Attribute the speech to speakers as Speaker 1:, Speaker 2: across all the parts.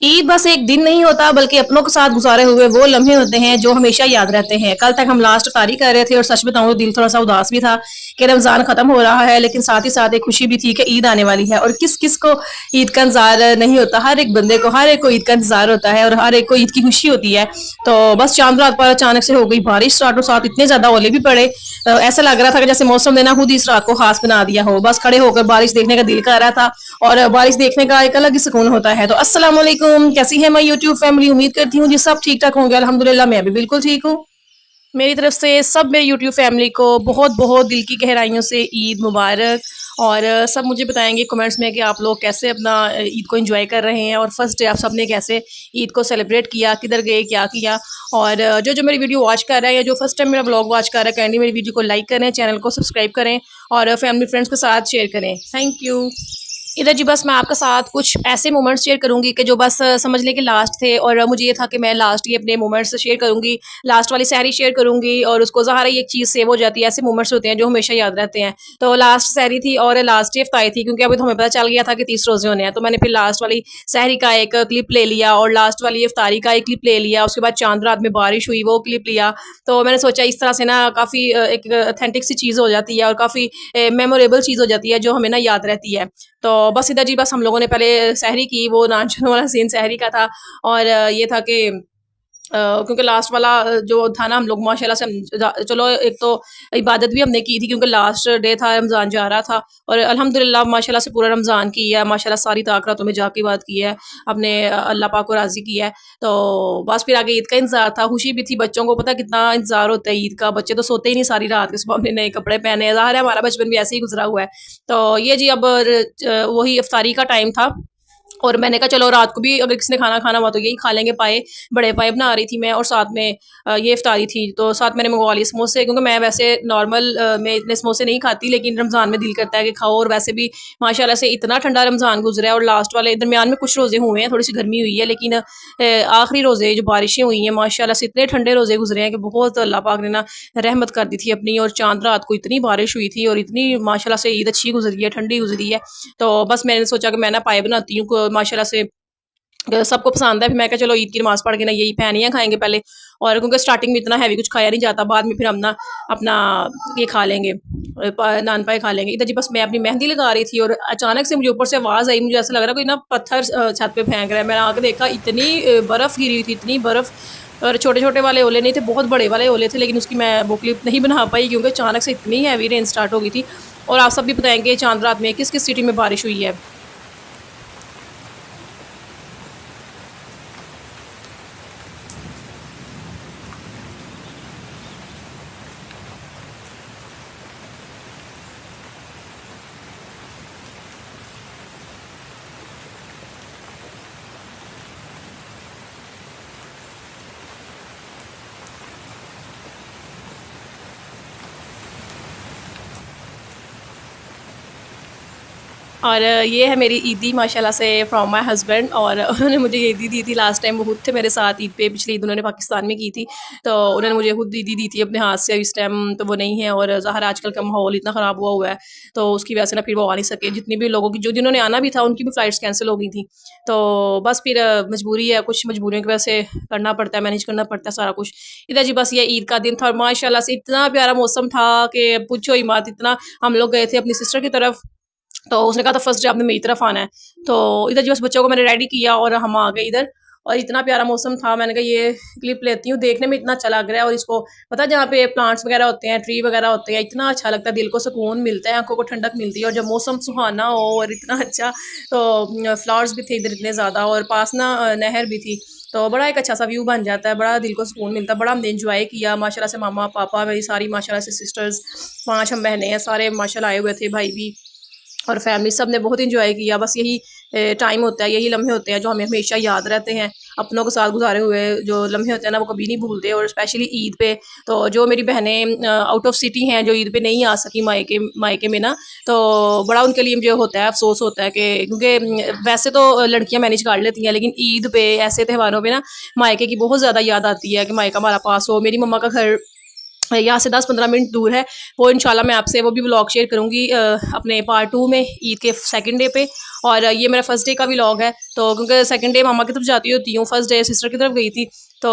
Speaker 1: ईद बस एक दिन नहीं होता बल्कि अपनों के साथ गुजारे हुए वो लम्हे होते हैं जो हमेशा याद रहते हैं। कल तक हम लास्ट तारी कर रहे थे और सच बताऊं तो दिल थोड़ा सा उदास भी था कि रमजान खत्म हो रहा है, लेकिन साथ ही साथ एक खुशी भी थी कि ईद आने वाली है। और किस किस को ईद का इंतजार नहीं होता, हर एक बंदे को, हर एक को ईद का इंतजार होता है और हर एक को ईद की खुशी होती है। तो बस चांद रात पर अचानक से हो गई बारिश, रातों साथ इतने ज्यादा ओले भी पड़े। ऐसा लग रहा था कि जैसे मौसम ने ना खुद ही इस रात को खास बना दिया हो। बस खड़े होकर बारिश देखने का दिल कर रहा था और बारिश देखने का एक अलग ही सुकून होता है। तो अस्सलाम वालेकुम, कैसी है मैं यूट्यूब फैमिली? उम्मीद करती हूँ जी सब ठीक ठाक होंगे। अल्हम्दुलिल्लाह मैं भी बिल्कुल ठीक हूँ। मेरी तरफ से सब मेरी यूट्यूब फैमिली को बहुत बहुत दिल की गहराइयों से ईद मुबारक। और सब मुझे बताएंगे कमेंट्स में कि आप लोग कैसे अपना ईद को एंजॉय कर रहे हैं और फर्स्ट डे आप सब ने कैसे ईद को सेलिब्रेट किया, किधर गए, क्या किया। और जो जो मेरी वीडियो वॉच कर रहा है या जो फर्स्ट टाइम मेरा ब्लॉग वॉच कर रहा है, काइंडली मेरी वीडियो को लाइक करें, चैनल को सब्सक्राइब करें और फैमिली फ्रेंड्स के साथ शेयर करें। Thank you. इधर जी बस मैं आपके साथ कुछ ऐसे मोमेंट्स शेयर करूंगी कि जो बस समझ लें कि लास्ट थे, और मुझे ये था कि मैं लास्ट ये अपने मोमेंट्स शेयर करूंगी, लास्ट वाली सहरी शेयर करूंगी और उसको ज़ाहिर है एक चीज़ सेव हो जाती है। ऐसे मोमेंट्स होते हैं जो हमेशा याद रहते हैं। तो लास्ट सहरी थी और लास्ट इफ्तारी थी, क्योंकि अभी तो हमें पता चल गया था कि 30 रोजे होने हैं। तो मैंने फिर लास्ट वाली सहरी का एक क्लिप ले लिया और लास्ट वाली इफ्तारी का एक क्लिप ले लिया। उसके बाद चांद रात में बारिश हुई वो क्लिप लिया। तो मैंने सोचा इस तरह से ना काफ़ी एक अथेंटिक सी चीज़ हो जाती है और काफ़ी मेमोरेबल चीज़ हो जाती है जो हमें ना याद रहती है। तो बस इधर जी बस हम लोगों ने पहले सहरी की, वो नाचने वाला सीन सहरी का था। और ये था कि क्योंकि लास्ट वाला जो था ना, हम लोग माशाल्लाह से चलो एक तो इबादत भी हमने की थी क्योंकि लास्ट डे था, रमज़ान जा रहा था। और अल्हम्दुलिल्लाह माशाल्लाह से पूरा रमज़ान किया है, माशाल्लाह सारी ताक़रातों में जाके बात की है, अपने अल्लाह पाक को राज़ी किया है। तो बस फिर आगे ईद का इंतज़ार था, खुशी भी थी। बच्चों को पता कितना इंतज़ार होता है ईद का, बच्चे तो सोते ही नहीं सारी रात के, सुबह अपने नए कपड़े पहने, ज़ाहिर है हमारा बचपन भी ऐसे ही गुजरा हुआ है। तो ये जी अब वही इफ्तारी का टाइम था और मैंने कहा चलो रात को भी अगर किसी ने खाना खाना हुआ तो यही खा लेंगे। पाए, बड़े पाए बना रही थी मैं और साथ में ये इफ्तारी थी। तो साथ मैंने मंगवा लिए समोसे, क्योंकि मैं वैसे नॉर्मल मैं इतने समोसे नहीं खाती, लेकिन रमज़ान में दिल करता है कि खाओ। और वैसे भी माशाल्लाह से इतना ठंडा रमज़ान गुजरा है और लास्ट वाले दरमियान में कुछ रोज़े हुए हैं, थोड़ी सी गर्मी हुई है, लेकिन आखिरी रोज़े जो बारिशें हुई हैं माशाल्लाह से इतने ठंडे रोज़े गुजरे हैं कि बहुत अल्लाह पाक ने ना रहमत कर दी थी अपनी। और चांद रात को इतनी बारिश हुई थी और इतनी माशाल्लाह से ईद अच्छी गुजरी है, ठंडी गुजरी है। तो बस मैंने सोचा कि मैं ना पाए बनाती हूँ माशाल्लाह से सबको पसंद है। फिर मैं कहा चलो ईद की नमाज़ पढ़ के ना यही पैनियाँ खाएँगे पहले, और क्योंकि स्टार्टिंग में इतना हैवी कुछ खाया नहीं जाता, बाद में फिर हम ना अपना ये खा लेंगे, नान पाए खा लेंगे। इधर जी बस मैं अपनी मेहंदी लगा रही थी और अचानक से मुझे ऊपर से आवाज़ आई, मुझे ऐसा लग रहा कोई ना पत्थर छत पे फेंक रहा है। मैंने आके देखा इतनी बर्फ़ गिरी हुई थी, इतनी बर्फ़। और छोटे-छोटे वाले ओले नहीं थे, बहुत बड़े वाले ओले थे, लेकिन उसकी मैं वो क्लिप नहीं बना पाई क्योंकि अचानक से इतनी हैवी रेन स्टार्ट हो गई थी। और आप सब भी बताएँगे चाँद रात में किस-किस सिटी में बारिश हुई है। और ये है मेरी ईदी माशाल्लाह से फ्रॉम माय हस्बैंड। और उन्होंने मुझे ये ईदी दी थी लास्ट टाइम, वो खुद थे मेरे साथ ईद पे। पिछली ईद उन्होंने पाकिस्तान में की थी, तो उन्होंने मुझे खुद ईदी दी थी अपने हाथ से। इस टाइम तो वो नहीं है और ज़ाहिर आजकल का माहौल इतना ख़राब हुआ है, तो उसकी वजह से ना फिर वो आ नहीं सके। जितनी भी लोगों की जो जिन्होंने आना भी था उनकी भी फ़्लाइट्स कैंसिल हो गई थी। तो बस फिर मजबूरी है, कुछ मजबूरियों की वजह से करना पड़ता है, मैनेज करना पड़ता है सारा कुछ। इधर जी बस ये ईद का दिन था और माशाल्लाह से इतना प्यारा मौसम था कि पूछो ही मत। इतना हम लोग गए थे अपनी सिस्टर की तरफ, तो उसने कहा था फर्स्ट डे आपने मेरी तरफ आना है। तो इधर जो बस बच्चों को मैंने रेडी किया और हम आ गए इधर। और इतना प्यारा मौसम था, मैंने कहा ये क्लिप लेती हूँ, देखने में इतना अच्छा लग रहा है। और इसको पता है जहाँ पे प्लांट्स वगैरह होते हैं, ट्री वगैरह होते हैं, इतना अच्छा लगता है, दिल को सुकून मिलता है, आंखों को ठंडक मिलती है। और जब मौसम सुहाना हो और इतना अच्छा, तो फ्लावर्स भी थे इधर इतने ज़्यादा और पास ना नहर भी थी, तो बड़ा एक अच्छा सा व्यू बन जाता है, बड़ा दिल को सुकून मिलता है। बड़ा हमने इंजॉय किया माशाल्लाह से, मामा पापा मेरी सारी माशाल्लाह से सिस्टर्स, 5 हम बहनें हैं, सारे माशाल्लाह आए हुए थे, भाई भी और फैमिली सब ने बहुत एंजॉय किया। बस यही टाइम होता है, यही लम्हे होते हैं जो हमें हमेशा याद रहते हैं। अपनों के साथ गुजारे हुए जो लम्हे होते हैं ना, वो कभी नहीं भूलते। और स्पेशली ईद पे तो जो मेरी बहनें आउट ऑफ सिटी हैं, जो ईद पे नहीं आ सकी मायके मायके में ना, तो बड़ा उनके लिए मुझे होता है, अफसोस होता है कि क्योंकि वैसे तो लड़कियां मैनेज कर लेती हैं, लेकिन ईद पे ऐसे त्योहारों पे ना मायके की बहुत ज़्यादा याद आती है कि मायका हमारा पास हो। मेरी मम्मा का घर यहाँ से 10-15 मिनट दूर है। वो इंशाल्लाह मैं आपसे वो भी व्लॉग शेयर करूँगी अपने पार्ट 2 में ईद के सेकंड डे पे। और ये मेरा फर्स्ट डे का व्लॉग है, तो क्योंकि सेकंड डे मामा की तरफ जाती होती हूँ, फर्स्ट डे सिस्टर की तरफ गई थी। तो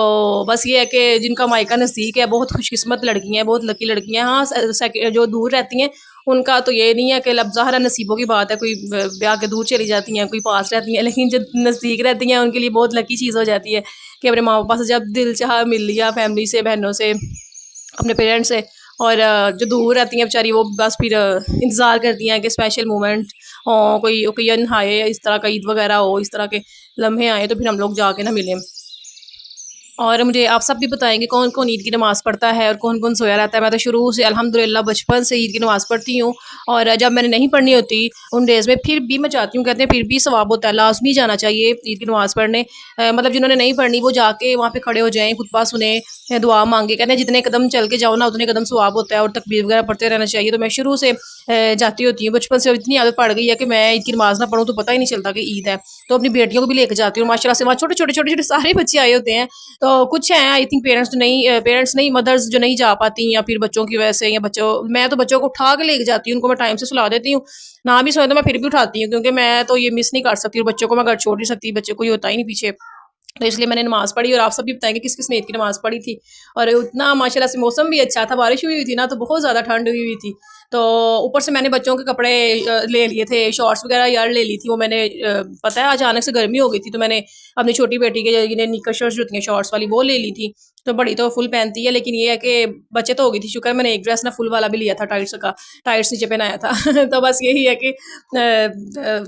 Speaker 1: बस ये है कि जिनका मायका नज़दीक है, बहुत खुशकिस्मत लड़की हैं, बहुत लकी लड़कियाँ हैं। हाँ, जो दूर रहती हैं उनका तो ये नहीं है कि लब ज़ाहिर है नसीबों की बात है, कोई ब्याह के दूर चली जाती हैं, कोई पास रहती हैं, लेकिन जो नज़दीक रहती हैं उनके लिए बहुत लकी चीज़ हो जाती है कि अपने माँ पापा से जब दिल चाहा मिल लिया, फैमिली से, बहनों से, अपने पेरेंट्स से। और जो दूर रहती हैं बेचारी वो बस फिर इंतज़ार करती हैं कि स्पेशल मोमेंट हो, कोई ओकेजन आए, इस तरह का ईद वगैरह हो, इस तरह के लम्हे आए तो फिर हम लोग जाके ना मिलें। और मुझे आप सब भी बताएँगे कौन-कौन ईद की नमाज़ पढ़ता है और कौन-कौन सोया रहता है। मैं तो शुरू से अल्हम्दुलिल्लाह बचपन से ईद की नमाज़ पढ़ती हूँ, और जब मैंने नहीं पढ़नी होती उन डेज़ में फिर भी मैं जाती हूँ। कहते हैं फिर भी सवाब होता है, लाज़मी जाना चाहिए ईद की नमाज़ पढ़ने। मतलब जिन्होंने नहीं पढ़नी वो जाके वहाँ पे खड़े हो जाएँ, खुतबा सुने, दुआ माँगे। कहते हैं जितने कदम चल के जाओ ना उतने कदम सवाब होता है, और तकबीर वगैरह पढ़ते रहना चाहिए। तो मैं शुरू से जाती होती हूँ, बचपन से इतनी आदत पड़ गई है कि मैं ईद की नमाज़ ना पढ़ूँ तो पता ही नहीं चलता कि ईद है। तो अपनी बेटियों को भी लेके जाती हूँ, माशाल्लाह से वहाँ छोटे-छोटे सारे बच्चे आए होते हैं। तो कुछ हैं आई थिंक पेरेंट्स नहीं, मदर्स जो नहीं जा पाती, या फिर बच्चों की वजह से, या बच्चों मैं तो बच्चों को उठा के लेके जाती हूँ, उनको मैं टाइम से सुला देती हूँ। ना भी सोए तो मैं फिर भी उठाती हूँ, क्योंकि मैं तो ये मिस नहीं कर सकती, और बच्चों को मैं घर छोड़ नहीं सकती, बच्चे कोई होता ही नहीं पीछे। तो इसलिए मैंने नमाज़ पढ़ी, और आप सब भी बताएँगे किस-किस ने ईद की नमाज़ पढ़ी थी। और उतना माशाल्लाह से मौसम भी अच्छा था, बारिश हुई हुई थी ना, तो बहुत ज़्यादा ठंड हुई हुई थी। तो ऊपर से मैंने बच्चों के कपड़े ले लिए थे, शॉर्ट्स वगैरह यार ले ली थी, वो मैंने पता है अचानक से गर्मी हो गई थी, तो मैंने अपनी छोटी बेटी के लिए निक्कर शर्ट्स जो होती हैं शॉर्ट्स वाली वो ले ली थी। तो बड़ी तो फुल पहनती है, लेकिन ये है कि बच्चे तो हो गई थी, शुक्र है मैंने एक ड्रेस ना फुल वाला भी लिया था, टाइट्स का, टाइट्स नीचे पहनाया था। तो बस यही है कि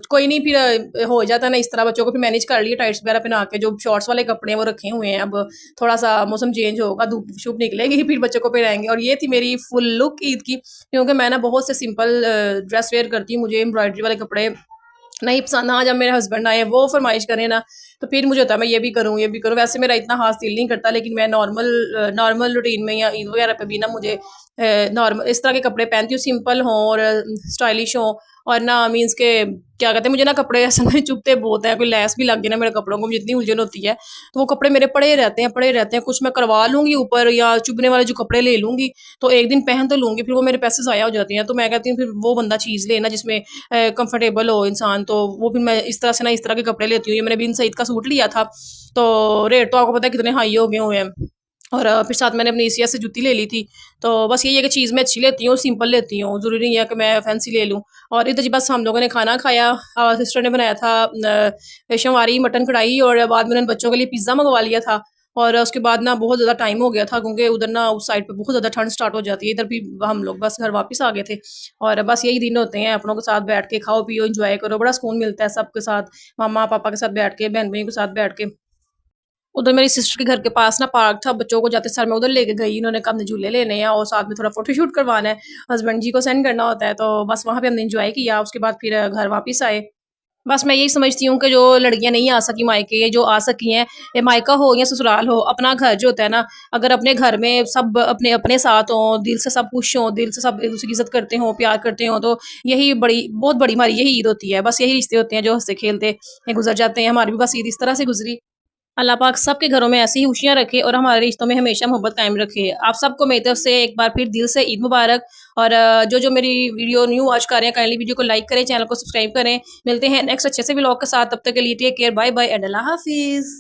Speaker 1: कोई नहीं, फिर हो जाता है ना इस तरह, बच्चों को फिर मैनेज कर लिए टाइट्स वगैरह पहना के। जो शॉर्ट्स वाले कपड़े हैं वो रखे हुए हैं, अब थोड़ा सा मौसम चेंज होगा, धूप शूप निकलेगी, फिर बच्चों को पहनाएंगे। और ये थी मेरी फुल लुक ईद की, क्योंकि मैं ना बहुत से सिंपल ड्रेस वेयर करती हूँ, मुझे एम्ब्रॉयडरी वाले कपड़े नहीं पसंद। हाँ, जब मेरे हस्बैंड आए वो फरमाइश करें ना, तो फिर मुझे होता है मैं ये भी करूँ, ये भी करूँ। वैसे मेरा इतना ख़ास दिल नहीं करता, लेकिन मैं नॉर्मल रूटीन में या ईद वगैरह पे भी ना मुझे नॉर्मल इस तरह के कपड़े पहनती हूँ, सिंपल हों और स्टाइलिश हों। और ना मीन्स के क्या कहते हैं, मुझे ना कपड़े ऐसे में चुभते बहुत हैं, कोई लैस भी लग गई ना मेरे कपड़ों को, मुझे इतनी उलझन होती है। तो वो कपड़े मेरे पड़े रहते हैं, कुछ मैं करवा लूँगी ऊपर, या चुभने वाले जो कपड़े ले लूँगी, तो एक दिन पहन तो लूँगी, फिर वो मेरे पैसे ज़ाया हो जाते हैं। तो मैं कहती हूँ फिर वो बंदा चीज़ ले ना जिसमें कंफर्टेबल हो इंसान, तो वो फिर मैं इस तरह से ना इस तरह के कपड़े लेती हूँ। ये मैंने बिन सईद का सूट लिया था, तो रेट तो आपको पता है कितने हाई हो गए हुए हैं। और फिर साथ मैंने अपनी एसिया से जूती ले ली थी। तो बस यही है कि चीज़ मैं अच्छी लेती हूँ, सिंपल लेती हूँ, ज़रूरी नहीं है कि मैं फैंसी ले लूँ। और इधर जी बस हम लोगों ने खाना खाया, सिस्टर ने बनाया था शवारी मटन कढ़ाई, और बाद में उन्होंने बच्चों के लिए पिज़्ज़ा मंगवा लिया था। और उसके बाद ना बहुत ज़्यादा टाइम हो गया था, क्योंकि उधर ना उस साइड पे बहुत ज़्यादा ठंड स्टार्ट हो जाती है। इधर भी हम लोग बस घर वापस आ गए थे। और बस यही दिन होते हैं, अपनों के साथ बैठ के खाओ पियो एंजॉय करो, बड़ा सुकून मिलता है सबके साथ, मम्मा पापा के साथ बैठ के, बहन भाइयों के साथ बैठ के। उधर मेरी सिस्टर के घर के पास ना पार्क था, बच्चों को जाते सर मैं उधर लेके गई, उन्होंने कहा हमने झूले लेने हैं और साथ में थोड़ा फोटोशूट करवाना है, हस्बैंड जी को सेंड करना होता है, तो बस वहाँ पे हमने एंजॉय किया। उसके बाद फिर घर वापस आए। बस मैं यही समझती हूँ कि जो लड़कियाँ नहीं आ सकी मायके, जो आ सकी हैं, ये मायका हो या ससुराल हो, अपना घर जो होता है ना, अगर अपने घर में सब अपने अपने साथ हों, दिल से सब खुश हों, दिल से सब एक दूसरे की इज्जत करते हों, प्यार करते हों, तो यही बड़ी बहुत बड़ी हमारी यही ईद होती है। बस यही रिश्ते होते हैं जो हंसते खेलते गुजर जाते हैं। हमारी भी बस ईद इस तरह से गुजरी। अल्लाह पाक सबके घरों में ऐसी ही खुशियाँ रखे और हमारे रिश्तों में हमेशा मोहब्बत कायम रखे। आप सबको मेरी तरफ से एक बार फिर दिल से ईद मुबारक। और जो मेरी वीडियो न्यू वॉच कर रहे हैं, काइंडली वीडियो को लाइक करें, चैनल को सब्सक्राइब करें। मिलते हैं नेक्स्ट अच्छे से व्लॉग के साथ, तब तक के लिए take care, bye bye and अल्लाह हाफिज़।